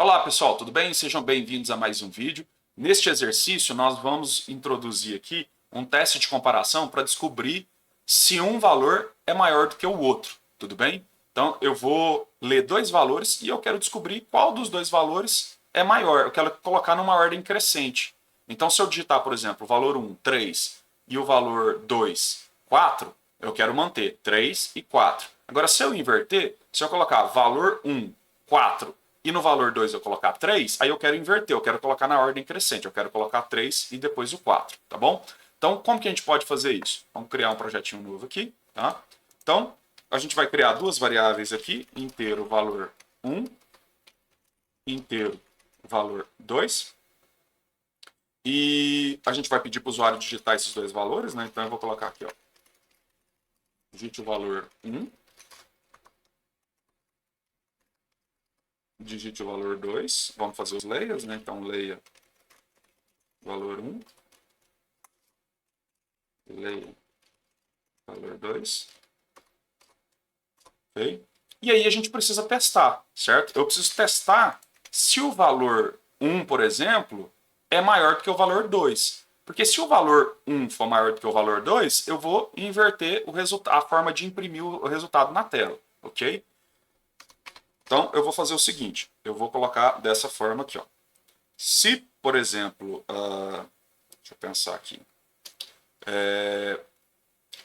Olá pessoal, tudo bem? Sejam bem-vindos a mais um vídeo. Neste exercício nós vamos introduzir aqui um teste de comparação para descobrir se um valor é maior do que o outro, tudo bem? Então eu vou ler dois valores e eu quero descobrir qual dos dois valores é maior. Eu quero colocar numa ordem crescente. Então se eu digitar, por exemplo, o valor 1, 3 e o valor 2, 4, eu quero manter 3 e 4. Agora se eu inverter, se eu colocar valor 1, 4 e no valor 2 eu colocar 3, aí eu quero inverter, eu quero colocar na ordem crescente, eu quero colocar 3 e depois o 4, tá bom? Então, como que a gente pode fazer isso? Vamos criar um projetinho novo aqui, tá? Então, a gente vai criar duas variáveis aqui, inteiro valor 1, inteiro valor 2. E a gente vai pedir para o usuário digitar esses dois valores, né? Então eu vou colocar aqui, ó. Digite o valor 1. Digite o valor 2, vamos fazer os layers, né? Então leia valor 1, leia valor 2, ok? E aí a gente precisa testar, certo? Eu preciso testar se o valor 1, por exemplo, é maior do que o valor 2. Porque se o valor 1 for maior do que o valor 2, eu vou inverter o a forma de imprimir o resultado na tela, ok? Então, eu vou fazer o seguinte, eu vou colocar dessa forma aqui, ó. Se, por exemplo, deixa eu pensar aqui,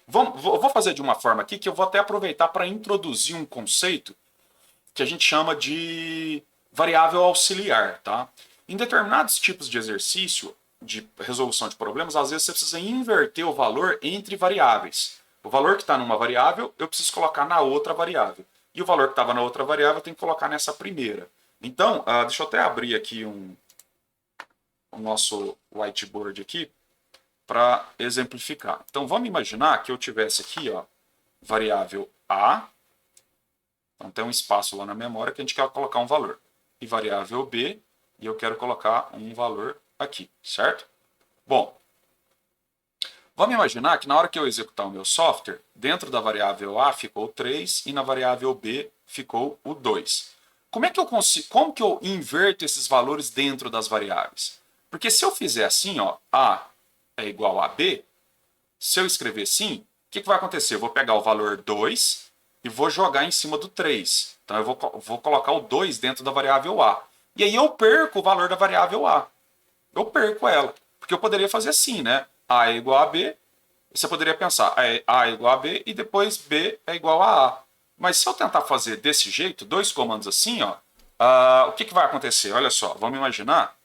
vou fazer de uma forma aqui que eu vou até aproveitar para introduzir um conceito que a gente chama de variável auxiliar, tá? Em determinados tipos de exercício de resolução de problemas, às vezes você precisa inverter o valor entre variáveis. O valor que está numa variável, eu preciso colocar na outra variável. E o valor que estava na outra variável, eu tenho que colocar nessa primeira. Então, deixa eu até abrir aqui o nosso whiteboard aqui para exemplificar. Então, vamos imaginar que eu tivesse aqui, ó, variável A. Então, tem um espaço lá na memória que a gente quer colocar um valor. E variável B, e eu quero colocar um valor aqui, certo? Bom, vamos imaginar que na hora que eu executar o meu software, dentro da variável A ficou 3 e na variável B ficou o 2. Como que eu inverto esses valores dentro das variáveis? Porque se eu fizer assim, ó, A é igual a B, se eu escrever assim, o que vai acontecer? Eu vou pegar o valor 2 e vou jogar em cima do 3. Então eu vou colocar o 2 dentro da variável A. E aí eu perco o valor da variável A. Eu perco ela. Porque eu poderia fazer assim, né? A é igual a B. Você poderia pensar, A é igual a B e depois B é igual a A. Mas se eu tentar fazer desse jeito, dois comandos assim, ó, o que vai acontecer? Olha só, vamos imaginar.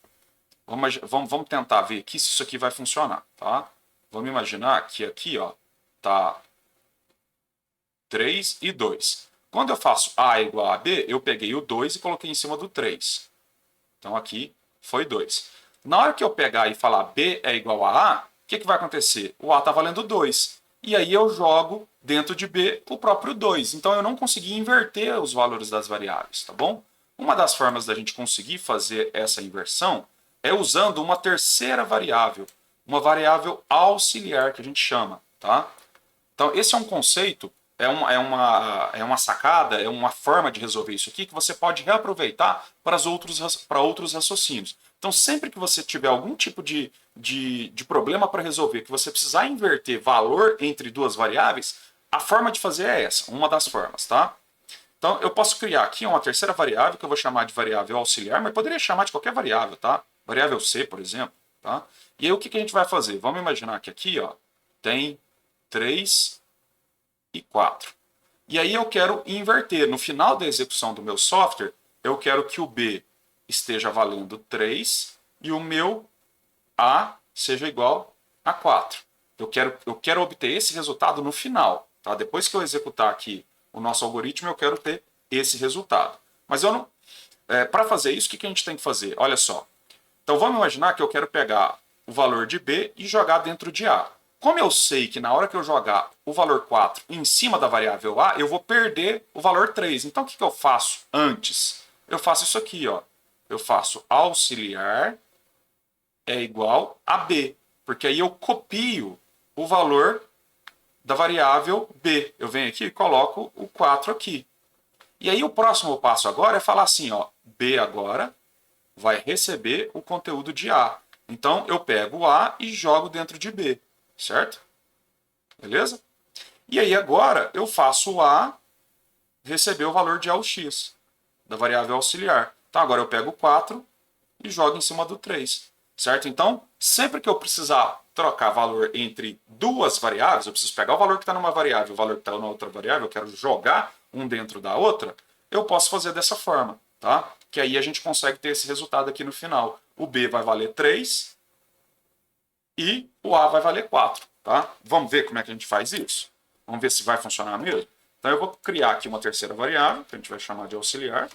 Vamos tentar ver aqui se isso aqui vai funcionar, tá? Vamos imaginar que aqui, ó, tá 3 e 2. Quando eu faço A igual a B, eu peguei o 2 e coloquei em cima do 3. Então aqui foi 2. Na hora que eu pegar e falar B é igual a A, o que vai acontecer? O A está valendo 2. E aí eu jogo dentro de B o próprio 2. Então eu não consegui inverter os valores das variáveis, tá bom? Uma das formas da gente conseguir fazer essa inversão é usando uma terceira variável, uma variável auxiliar que a gente chama, tá? Então esse é um conceito, é uma sacada, é uma forma de resolver isso aqui que você pode reaproveitar para outros raciocínios. Então sempre que você tiver algum tipo de problema para resolver, que você precisar inverter valor entre duas variáveis, a forma de fazer é essa, uma das formas, tá? Então eu posso criar aqui uma terceira variável que eu vou chamar de variável auxiliar, mas poderia chamar de qualquer variável, tá? Variável C, por exemplo, tá? E aí o que a gente vai fazer? Vamos imaginar que aqui, ó, tem 3 e 4. E aí eu quero inverter. No final da execução do meu software, eu quero que o B esteja valendo 3 e o meu A seja igual a 4. Eu quero obter esse resultado no final. Tá? Depois que eu executar aqui o nosso algoritmo, eu quero ter esse resultado. Mas eu não. Para fazer isso, o que a gente tem que fazer? Olha só. Então vamos imaginar que eu quero pegar o valor de B e jogar dentro de A. Como eu sei que na hora que eu jogar o valor 4 em cima da variável A, eu vou perder o valor 3. Então o que eu faço antes? Eu faço isso aqui, ó. Eu faço auxiliar é igual a B. Porque aí eu copio o valor da variável B. Eu venho aqui e coloco o 4 aqui. E aí o próximo passo agora é falar assim, ó, B agora vai receber o conteúdo de A. Então, eu pego o A e jogo dentro de B, certo? Beleza? E aí, agora, eu faço o A receber o valor de A ou X, da variável auxiliar. Então, agora eu pego o 4 e jogo em cima do 3, certo? Então, sempre que eu precisar trocar valor entre duas variáveis, eu preciso pegar o valor que está numa variável e o valor que está na outra variável, eu quero jogar um dentro da outra, eu posso fazer dessa forma, tá? Que aí a gente consegue ter esse resultado aqui no final. O B vai valer 3 e o A vai valer 4, tá? Vamos ver como é que a gente faz isso? Vamos ver se vai funcionar mesmo? Então eu vou criar aqui uma terceira variável, que a gente vai chamar de auxiliar,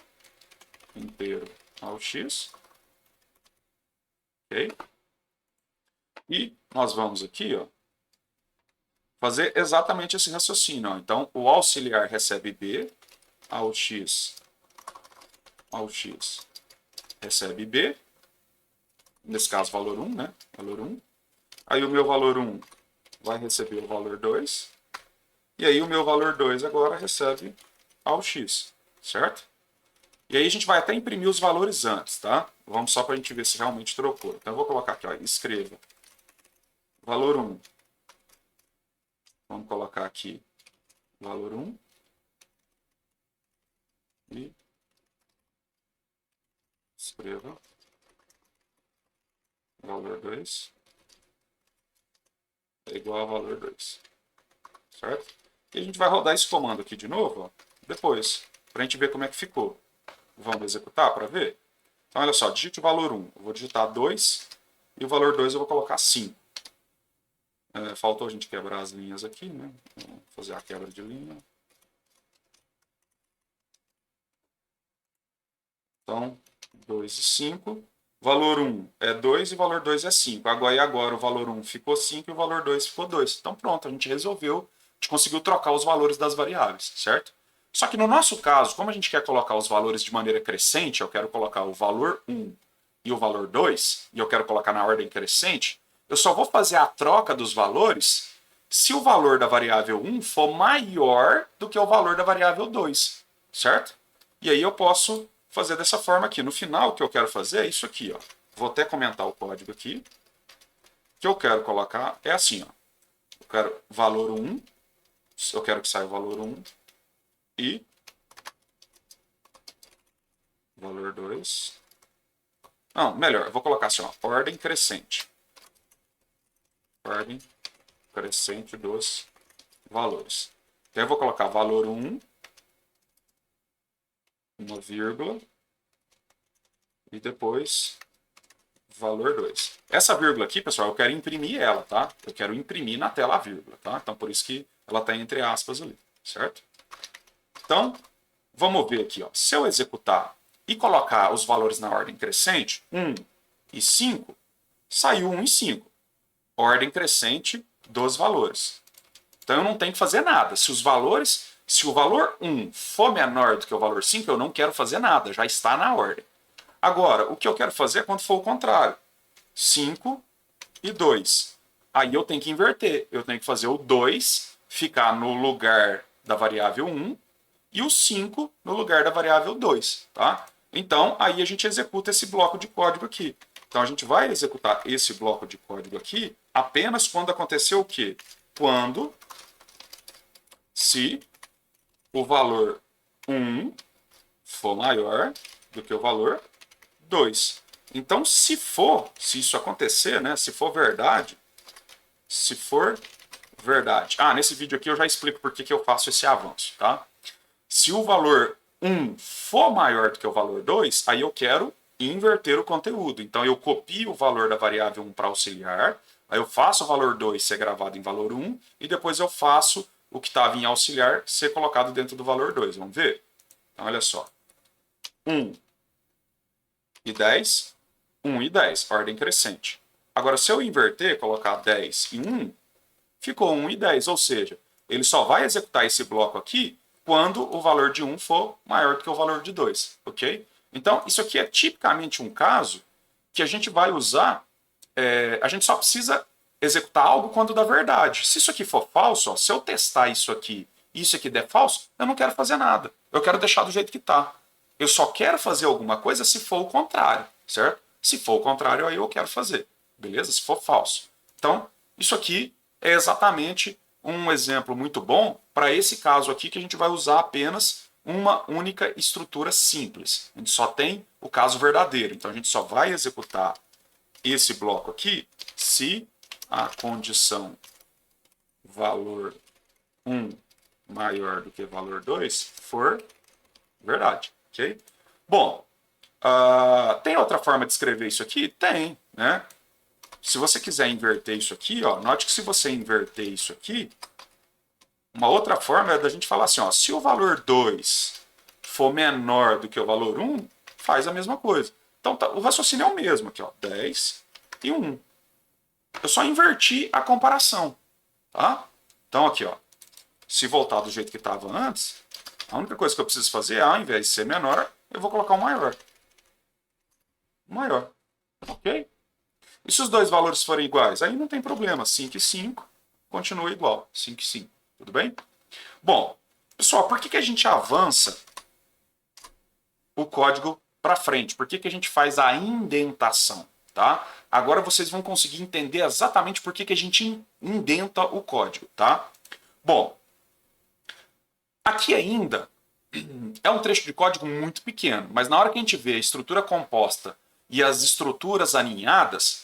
inteiro ao x. Ok? E nós vamos aqui, ó, fazer exatamente esse raciocínio. Ó. Então, o auxiliar recebe B, ao x recebe B, nesse caso valor 1, né? Valor 1. Aí o meu valor 1 vai receber o valor 2, e aí o meu valor 2 agora recebe ao x, certo? E aí a gente vai até imprimir os valores antes, tá? Vamos só para a gente ver se realmente trocou. Então eu vou colocar aqui, ó, escreva valor 1. Vamos colocar aqui valor 1 e escreva valor 2 é igual a valor 2, certo? E a gente vai rodar esse comando aqui de novo, ó, depois, para a gente ver como é que ficou. Vamos executar para ver? Então, olha só, digite o valor 1. Eu vou digitar 2 e o valor 2 eu vou colocar 5. Faltou a gente quebrar as linhas aqui, né? Vamos fazer a quebra de linha. Então, 2 e 5. Valor 1 é 2 e valor 2 é 5. Agora o valor 1 ficou 5 e o valor 2 ficou 2. Então pronto, a gente resolveu, a gente conseguiu trocar os valores das variáveis, certo? Só que no nosso caso, como a gente quer colocar os valores de maneira crescente, eu quero colocar o valor 1 e o valor 2, e eu quero colocar na ordem crescente, eu só vou fazer a troca dos valores se o valor da variável 1 for maior do que o valor da variável 2, certo? E aí eu posso fazer dessa forma aqui. No final, o que eu quero fazer é isso aqui, ó. Vou até comentar o código aqui. O que eu quero colocar é assim, ó. Eu quero valor 1, eu quero que saia o valor 1 e valor 2. Não, melhor, eu vou colocar assim, ó, ordem crescente. Ordem crescente dos valores. Então eu vou colocar valor 1, uma vírgula, e depois valor 2. Essa vírgula aqui, pessoal, eu quero imprimir ela, tá? Eu quero imprimir na tela a vírgula, tá? Então por isso que ela está entre aspas ali, certo? Então, vamos ver aqui, ó. Se eu executar e colocar os valores na ordem crescente, 1 e 5, saiu 1 e 5. Ordem crescente dos valores. Então eu não tenho que fazer nada. Se o valor 1 for menor do que o valor 5, eu não quero fazer nada, já está na ordem. Agora, o que eu quero fazer é quando for o contrário. 5 e 2. Aí eu tenho que inverter. Eu tenho que fazer o 2 ficar no lugar da variável 1 e o 5 no lugar da variável 2. Tá? Então, aí a gente executa esse bloco de código aqui. Então, a gente vai executar esse bloco de código aqui apenas quando acontecer o quê? Se o valor 1 for maior do que o valor 2. Então, se isso acontecer, né, se for verdade, nesse vídeo aqui eu já explico por que eu faço esse avanço, tá? Se o valor 1 for maior do que o valor 2, aí eu quero inverter o conteúdo. Então, eu copio o valor da variável 1 para auxiliar, aí eu faço o valor 2 ser gravado em valor 1, e depois eu faço o que estava em auxiliar ser colocado dentro do valor 2. Vamos ver? Então, olha só. 1 e 10, 1 e 10, ordem crescente. Agora, se eu inverter, colocar 10 e 1, ficou 1 e 10, ou seja, ele só vai executar esse bloco aqui quando o valor de 1 for maior do que o valor de 2, ok? Então, isso aqui é tipicamente um caso que a gente vai usar, a gente só precisa executar algo quando dá verdade. Se isso aqui for falso, ó, se eu testar isso aqui e isso aqui der falso, eu não quero fazer nada. Eu quero deixar do jeito que está. Eu só quero fazer alguma coisa se for o contrário. certo? Se for o contrário, aí eu quero fazer, beleza? Se for falso. Então, isso aqui é exatamente um exemplo muito bom para esse caso aqui que a gente vai usar apenas uma única estrutura simples. A gente só tem o caso verdadeiro. Então, a gente só vai executar esse bloco aqui se a condição valor 1 maior do que valor 2 for verdade, ok? Bom, tem outra forma de escrever isso aqui? Tem, né? Se você quiser inverter isso aqui, ó, note que se você inverter isso aqui, uma outra forma é da gente falar assim, ó, se o valor 2 for menor do que o valor 1, faz a mesma coisa. Então o raciocínio é o mesmo aqui, ó, 10 e 1. Eu só inverti a comparação, tá? Então aqui, ó, se voltar do jeito que estava antes, a única coisa que eu preciso fazer é, ao invés de ser menor, eu vou colocar um maior. Maior, ok? E se os dois valores forem iguais? Aí não tem problema, 5 e 5 continua igual, 5 e 5, tudo bem? Bom, pessoal, por que a gente avança o código para frente? Por que a gente faz a indentação? Tá? Agora vocês vão conseguir entender exatamente por que a gente indenta o código. Tá? Bom, aqui ainda é um trecho de código muito pequeno, mas na hora que a gente vê a estrutura composta e as estruturas alinhadas,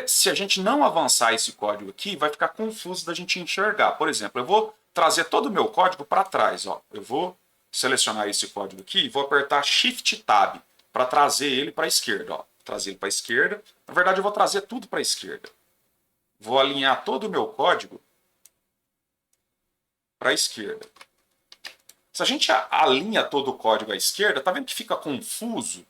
se a gente não avançar esse código aqui, vai ficar confuso da gente enxergar. Por exemplo, eu vou trazer todo o meu código para trás. Ó. Eu vou selecionar esse código aqui e vou apertar Shift Tab para trazer ele para a esquerda. Ó. Trazer ele para a esquerda. Na verdade, eu vou trazer tudo para a esquerda. Vou alinhar todo o meu código para a esquerda. Se a gente alinha todo o código à esquerda, tá vendo que fica confuso?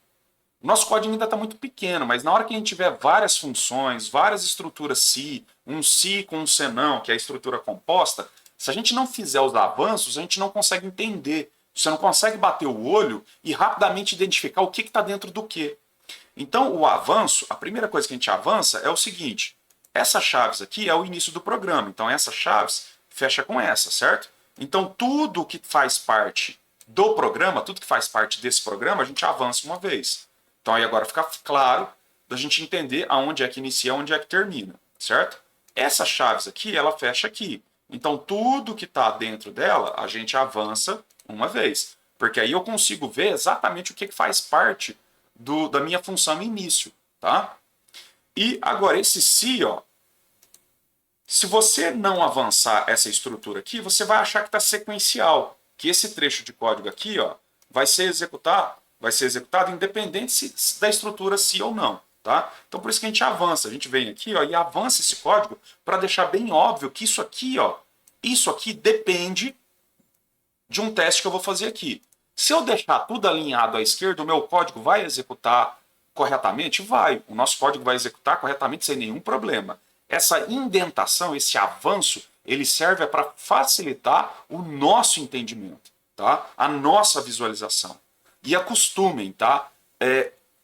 Nosso código ainda está muito pequeno, mas na hora que a gente tiver várias funções, várias estruturas se, um se com um senão, que é a estrutura composta, se a gente não fizer os avanços, a gente não consegue entender. Você não consegue bater o olho e rapidamente identificar o que está dentro do que. Então, o avanço, a primeira coisa que a gente avança é o seguinte. Essas chaves aqui é o início do programa. Então, essas chaves fecha com essa, certo? Então, tudo que faz parte do programa, tudo que faz parte desse programa, a gente avança uma vez. Então aí agora fica claro da gente entender aonde é que inicia e aonde é que termina, certo? Essas chaves aqui, ela fecha aqui. Então tudo que está dentro dela, a gente avança uma vez. Porque aí eu consigo ver exatamente o que faz parte da minha função início, tá? E agora esse se, ó, se você não avançar essa estrutura aqui, você vai achar que está sequencial. Que esse trecho de código aqui, ó, vai ser executado independente da estrutura se ou não. Tá? Então por isso que a gente avança. A gente vem aqui, ó, e avança esse código para deixar bem óbvio que isso aqui depende de um teste que eu vou fazer aqui. Se eu deixar tudo alinhado à esquerda, o meu código vai executar corretamente? Vai. O nosso código vai executar corretamente sem nenhum problema. Essa indentação, esse avanço, ele serve para facilitar o nosso entendimento, tá? A nossa visualização. E acostumem, tá?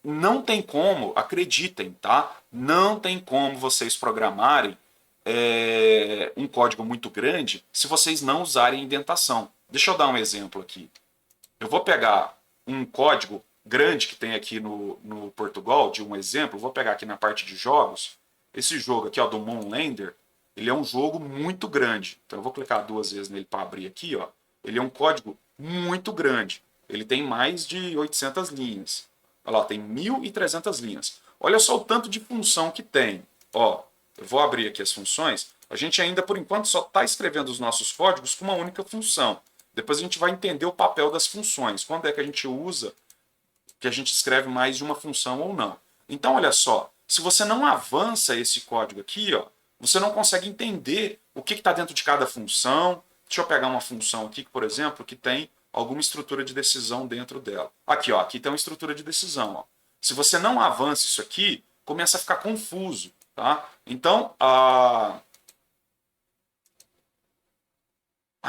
Não tem como, acreditem, tá? Não tem como vocês programarem um código muito grande se vocês não usarem indentação. Deixa eu dar um exemplo aqui. Eu vou pegar um código grande que tem aqui no Portugal, de um exemplo, vou pegar aqui na parte de jogos. Esse jogo aqui, ó, do Moonlander, ele é um jogo muito grande. Então eu vou clicar 2 vezes nele para abrir aqui, ó. Ele é um código muito grande. Ele tem mais de 800 linhas. Olha lá, tem 1.300 linhas. Olha só o tanto de função que tem. Ó, eu vou abrir aqui as funções. A gente ainda, por enquanto, só está escrevendo os nossos códigos com uma única função. Depois a gente vai entender o papel das funções. Quando é que a gente usa, que a gente escreve mais de uma função ou não. Então, olha só. Se você não avança esse código aqui, ó, você não consegue entender o que está dentro de cada função. Deixa eu pegar uma função aqui, por exemplo, que tem alguma estrutura de decisão dentro dela. Aqui, ó, aqui tem uma estrutura de decisão. Ó. Se você não avança isso aqui, começa a ficar confuso. Tá? Então, a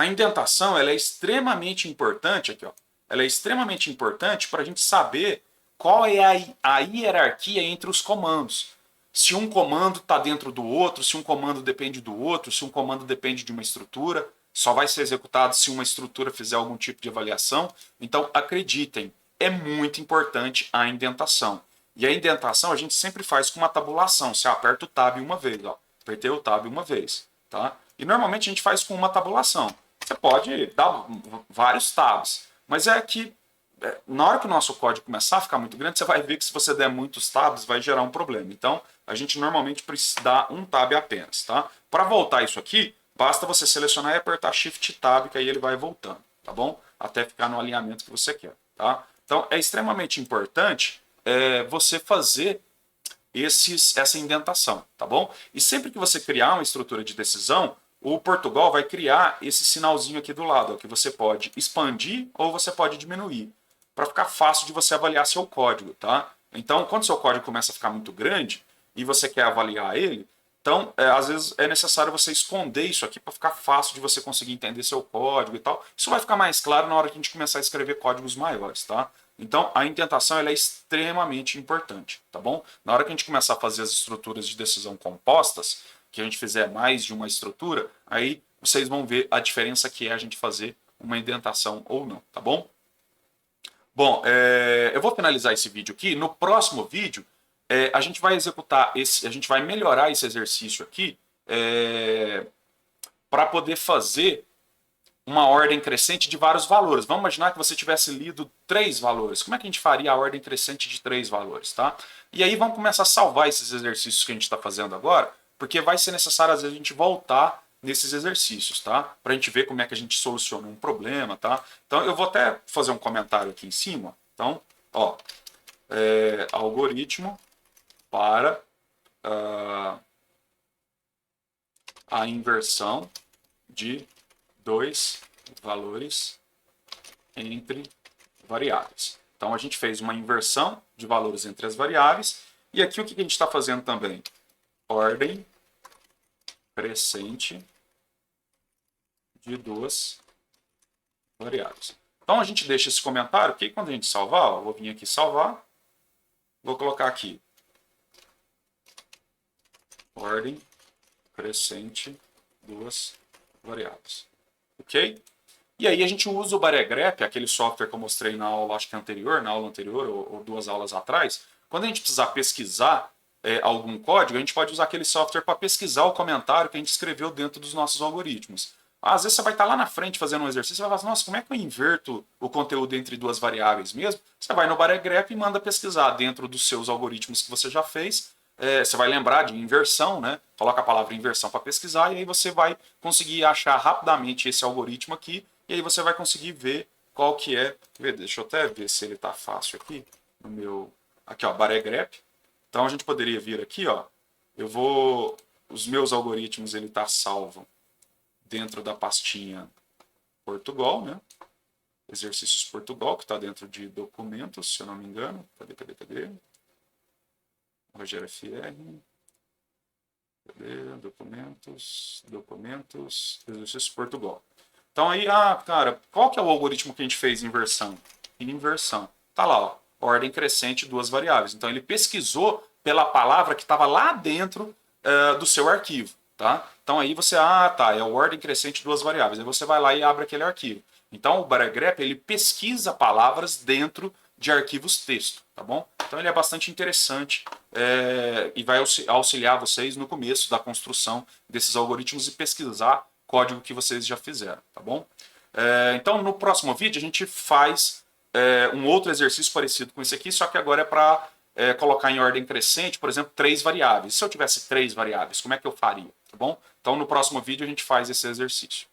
indentação ela é extremamente importante. Aqui, ó, ela é extremamente importante para a gente saber qual é a hierarquia entre os comandos. Se um comando está dentro do outro, se um comando depende do outro, se um comando depende de uma estrutura. Só vai ser executado se uma estrutura fizer algum tipo de avaliação. Então, acreditem, é muito importante a indentação. E a indentação a gente sempre faz com uma tabulação. Você aperta o Tab uma vez, ó. Apertei o Tab uma vez, tá? E normalmente a gente faz com uma tabulação. Você pode dar vários tabs, mas é que na hora que o nosso código começar a ficar muito grande, você vai ver que se você der muitos tabs, vai gerar um problema. Então, a gente normalmente precisa dar um tab apenas, tá? Para voltar isso aqui, basta você selecionar e apertar Shift Tab, que aí ele vai voltando, tá bom? Até ficar no alinhamento que você quer, tá? Então, é extremamente importante você fazer essa indentação, tá bom? E sempre que você criar uma estrutura de decisão, o Portugal vai criar esse sinalzinho aqui do lado, ó, que você pode expandir ou você pode diminuir, para ficar fácil de você avaliar seu código, tá? Então, quando seu código começa a ficar muito grande e você quer avaliar ele, então, às vezes é necessário você esconder isso aqui para ficar fácil de você conseguir entender seu código e tal. Isso vai ficar mais claro na hora que a gente começar a escrever códigos maiores, tá? Então, a indentação ela é extremamente importante, tá bom? Na hora que a gente começar a fazer as estruturas de decisão compostas, que a gente fizer mais de uma estrutura, aí vocês vão ver a diferença que é a gente fazer uma indentação ou não, tá bom? Bom, eu vou finalizar esse vídeo aqui. No próximo vídeo, a gente vai executar a gente vai melhorar esse exercício aqui para poder fazer uma ordem crescente de vários valores. Vamos imaginar que você tivesse lido 3 valores. Como é que a gente faria a ordem crescente de 3 valores, tá? E aí vamos começar a salvar esses exercícios que a gente está fazendo agora, porque vai ser necessário às vezes a gente voltar nesses exercícios, tá? Para a gente ver como é que a gente soluciona um problema, tá? Então eu vou até fazer um comentário aqui em cima. Então, ó, algoritmo para a inversão de 2 valores entre variáveis. Então a gente fez uma inversão de valores entre as variáveis. E aqui o que a gente está fazendo também? Ordem crescente de 2 variáveis. Então a gente deixa esse comentário, porque quando a gente salvar, ó, vou vir aqui salvar, vou colocar aqui ordem crescente 2 variáveis. Ok? E aí a gente usa o Baregrep, aquele software que eu mostrei na aula, acho que anterior, na aula anterior ou 2 aulas atrás. Quando a gente precisar pesquisar algum código, a gente pode usar aquele software para pesquisar o comentário que a gente escreveu dentro dos nossos algoritmos. Às vezes você vai estar lá na frente fazendo um exercício e vai falar assim, nossa, como é que eu inverto o conteúdo entre 2 variáveis mesmo? Você vai no Baregrep e manda pesquisar dentro dos seus algoritmos que você já fez. Você vai lembrar de inversão, né? Coloca a palavra inversão para pesquisar e aí você vai conseguir achar rapidamente esse algoritmo aqui e aí você vai conseguir ver qual que é. Deixa eu até ver se ele está fácil aqui no meu. Aqui, ó, Baregrep. Então a gente poderia vir aqui, ó. Os meus algoritmos ele está salvo dentro da pastinha Portugal, né? Exercícios Portugal, que está dentro de documentos, se eu não me engano. Cadê? Rogério FR. Cadê? Documentos, exercícios Portugal. Então aí, cara, qual que é o algoritmo que a gente fez em inversão? Inversão. Tá lá, ó, ordem crescente 2 variáveis. Então ele pesquisou pela palavra que estava lá dentro do seu arquivo, tá? Então aí você, tá, é ordem crescente 2 variáveis. Aí você vai lá e abre aquele arquivo. Então o Baregrep, ele pesquisa palavras dentro de arquivos texto, tá bom? Então ele é bastante interessante e vai auxiliar vocês no começo da construção desses algoritmos e pesquisar código que vocês já fizeram, tá bom? Então no próximo vídeo a gente faz um outro exercício parecido com esse aqui, só que agora é para colocar em ordem crescente, por exemplo, 3 variáveis. Se eu tivesse 3 variáveis, como é que eu faria, tá bom? Então no próximo vídeo a gente faz esse exercício.